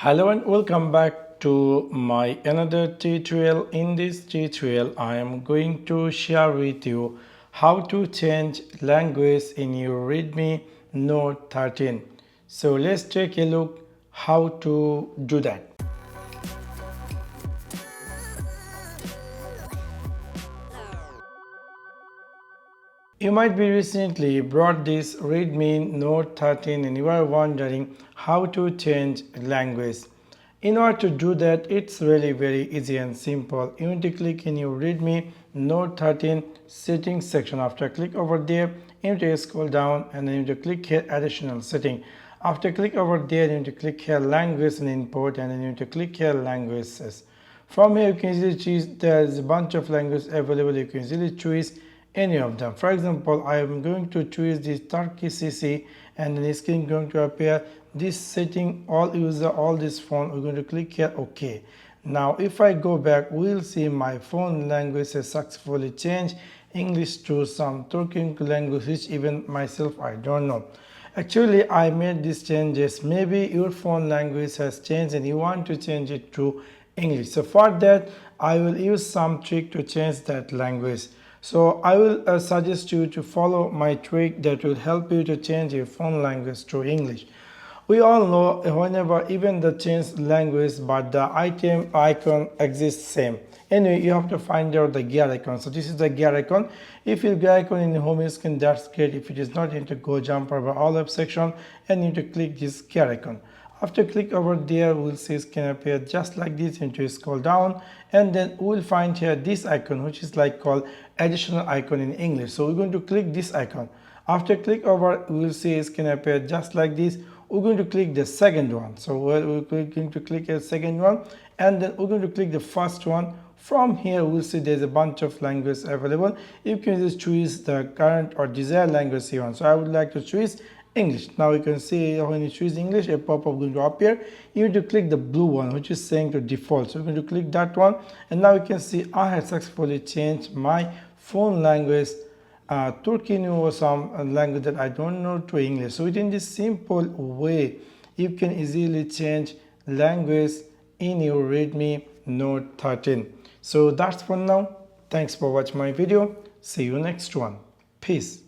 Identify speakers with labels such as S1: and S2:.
S1: Hello and welcome back to my another tutorial. In this tutorial I am going to share with you how to change language in your Redmi Note 13. So let's take a look how to do that. You might be recently bought this Redmi Note 13 and you are wondering how to change language. In order to do that, it's really very easy and simple. You need to click in your Redmi Note 13 settings section. After click over there, you need to scroll down and then you need to click here additional setting. After click over there, you need to click here language and import and then you need to click here languages. From here you can easily choose, there's a bunch of languages available. You can easily choose any of them. For example, I am going to choose this Turkish CC and then it's going to appear this setting all user all this phone. We're going to click here OK. Now if I go back, we'll see my phone language has successfully changed English to some Turkic language which even myself I don't know. Actually I made these changes. Maybe your phone language has changed and you want to change it to English. So for that I will use some trick to change that language. So I will suggest you to follow my trick that will help you to change your phone language to English. We all know whenever even the change language but the item icon exists same. Anyway, you have to find out the gear icon. So this is the gear icon. If your gear icon in the home screen, that's great. If it is not, you need to go jump over all up section and you need to click this gear icon. After click over there, we'll see it can appear just like this. You need to scroll down and then we'll find here this icon which is like called additional icon in English. So we're going to click this icon. After click over, we'll see it can appear just like this. We're going to click the second one. So we're going to click the second one and then we're going to click the first one. From here we'll see there's a bunch of languages available. You can just choose the current or desired language you want. So I would like to choose English. Now you can see when you choose English, a pop-up going to appear. You need to click the blue one which is saying to default. So we're going to click that one and now you can see I have successfully changed my phone language Turkic or some language that I don't know to English. So within this simple way you can easily change language in your Redmi Note 13. So that's for now. Thanks for watching my video. See you next one. Peace.